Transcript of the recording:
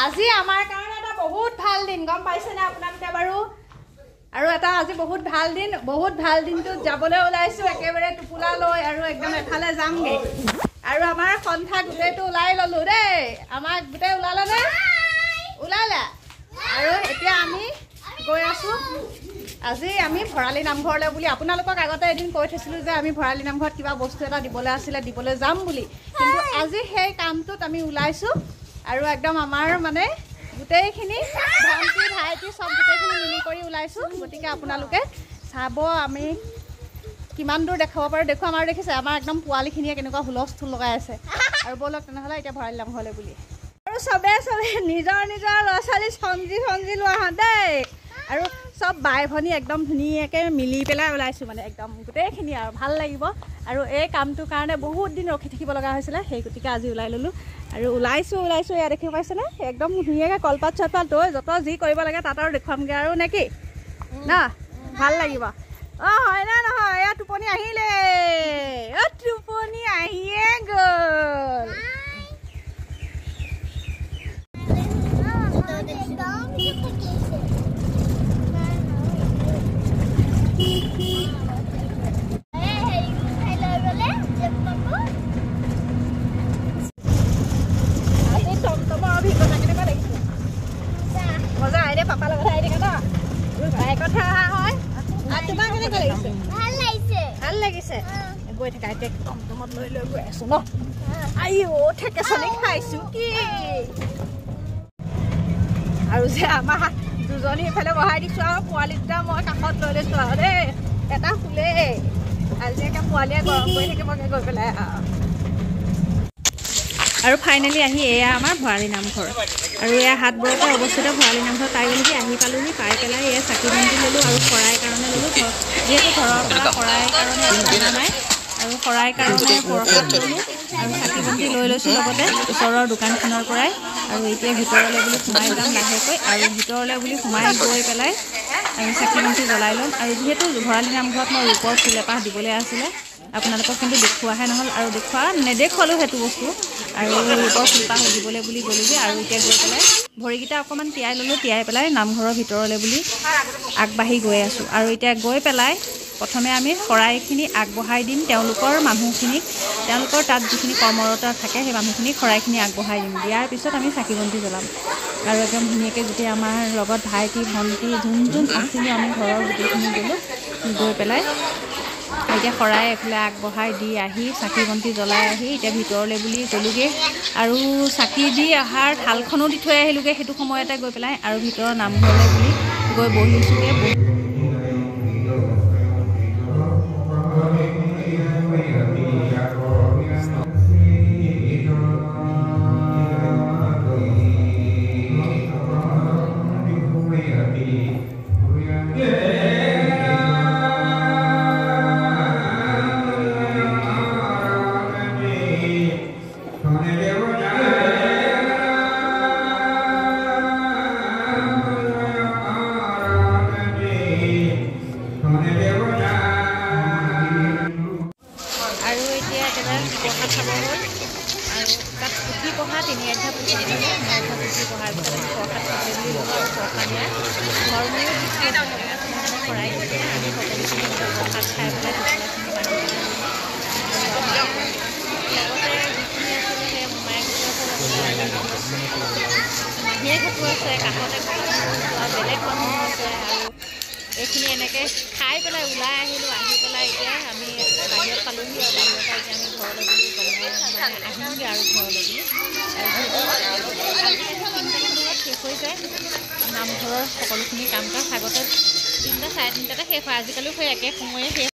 আজি আমাৰ কাৰণে এটা বহুত ভাল দিন গম পাইছেনে আপোনালোকে বাৰু আৰু এটা আজি বহুত ভাল দিনটোত যাবলৈ ওলাইছো একেবাৰে টুপুলা লৈ আৰু একদম এফালে যামগে আৰু আমাৰ সন্থা গোটেইটো ওলাই ললো দেই আমাৰ গোটেই ওলালে ওলালা আৰু এতিয়া আমি গৈ আছো আজি আমি ভৰালি নামঘৰলৈ বুলি আপোনালোকক আগতে এদিন কৈ থৈছিলো যে আমি ভৰালি নামঘৰত কিবা বস্তু এটা দিবলৈ আছিলে দিবলৈ যাম বুলি কিন্তু আজি সেই কামটোত আমি ওলাইছো আৰু একদম আমাৰ মানে গোটেইখিনি ভন্টি ভাইটি সব গোটেইখিনি মিলি কৰি ওলাইছো গতিকে আপোনালোকে চাব আমি কিমান দূৰ দেখাব পাৰো দেখো আমাৰ দেখিছে আমাৰ একদম পোৱালিখিনিয়ে কেনেকুৱা হুলস্থুল লগাই আছে আৰু বলক তেনেহ'লে এতিয়া ভৰালি নামঘৰলৈ বুলি আৰু চবে নিজৰ ল'ৰা ছোৱালী সঞ্জি লোৱা হা দেই আৰু সব বাই ভনী একদম ধুনীয়াকৈ মিলি পেলাই ওলাইছোঁ মানে একদম গোটেইখিনি আৰু ভাল লাগিব আৰু এই কামটোৰ কাৰণে বহুত দিন ৰখি থাকিব লগা হৈছিলে সেই গতিকে আজি ওলাই ল'লোঁ আৰু ওলাইছোঁ এয়া দেখি পাইছেনে একদম ধুনীয়াকৈ কলপাত চলপাত লৈ যত যি কৰিব লাগে তাত আৰু দেখুৱামগৈ আৰু নে কি না ভাল লাগিব অঁ হয় না নহয় এয়া টোপনি আহিলে টোপনি আহিয়ে গ'ল মজা আইদে পাপা লগত আইদে কথা ভাই কথা হয় আৰু তোমাৰ কেনেকৈ লাগিছে ভাল লাগিছে গৈ থাকা এতিয়া টমটমত লৈ গৈ আছো ন আইও ঠেকেচনি খাইছো কি আৰু যে আমাৰ দুজনী ইফালে বহাই দিছো আৰু পোৱালি দুটা মই কাষত লৈ লৈছো আৰু দেই এটা শুলে আজি একে পোৱালীয়ে গৰম কৰি থাকিবগৈ গৈ পেলাই আৰু ফাইনেলি আহি এয়া আমাৰ ভৰালি নামঘৰ আৰু এয়া হাত বৰতে অৱস্থিত ভৰালি নামঘৰ পাই গ'লোহি আহি পালোহি পাই পেলাই এয়া চাকি বন্তি ল'লোঁ আৰু শৰাই কাৰণে ল'লোঁ যিহেতু ঘৰৰ পৰা শৰাই কাৰণে অনা নাই আৰু শৰাই কাৰণে প্ৰসাদ ল'লোঁ আৰু চাকি বন্তি লৈ লৈছোঁ লগতে ওচৰৰ দোকানখনৰ পৰাই আৰু এতিয়া ভিতৰলৈ বুলি সোমাই যাম লাহেকৈ আৰু ভিতৰলৈ বুলি সোমাই গৈ পেলাই আমি চাকি বন্তি জ্বলাই ল'ম আৰু যিহেতু ভৰালি নামঘৰত মই ৰূপৰ ফুল এপাহ দিবলৈ আছিলে আপোনালোকক কিন্তু দেখুৱাহে নহ'ল আৰু নেদেখুৱালোঁ সেইটো বস্তু আৰু ৰূপৰ ফুলপাহ দিবলৈ বুলি গ'লোগৈ আৰু এতিয়া গৈ পেলাই ভৰিকেইটা অকণমান তিয়াই ল'লোঁ তিয়াই পেলাই নামঘৰৰ ভিতৰলৈ বুলি আগবাঢ়ি গৈ আছোঁ আৰু এতিয়া গৈ পেলাই প্ৰথমে আমি শৰাইখিনি আগবঢ়াই দিম তেওঁলোকৰ মানুহখিনিক তেওঁলোকৰ তাত যিখিনি কৰ্মৰত থাকে সেই মানুহখিনিক শৰাইখিনি আগবঢ়াই দিম দিয়াৰ পিছত আমি চাকি বন্তি জ্বলাম আৰু একদম ধুনীয়াকৈ গোটেই আমাৰ লগত ভাইটি ভণ্টি যোন আছিলোঁ আমি ঘৰৰ গোটেইখিনি গ'লোঁ গৈ পেলাই এতিয়া শৰাই এইফালে আগবঢ়াই দি আহি চাকি বন্তি জ্বলাই আহি এতিয়া ভিতৰলৈ বুলি গ'লোগৈ আৰু চাকি দি অহাৰ থালখনো দি থৈ আহিলোগৈ সেইটো সময়তে গৈ পেলাই আৰু ভিতৰৰ নামঘৰলৈ বুলি গৈ বহিছোগৈ এইখিনি এনেকৈ খাই পেলাই ওলাই আহিলোঁ আহি পেলাই এতিয়া আমি বাহিৰত পালোঁহি আৰু বাহিৰৰ পৰা এতিয়া আমি ঘৰলৈ বুলি আহিমগৈ আৰু ঘৰলৈ বুলি শেষ হৈ যায় নামঘৰৰ সকলোখিনি কাম কাজ আগতে 3টা 3:30 শেষ হয় আজিকালিও সেই একে সময়ে শেষ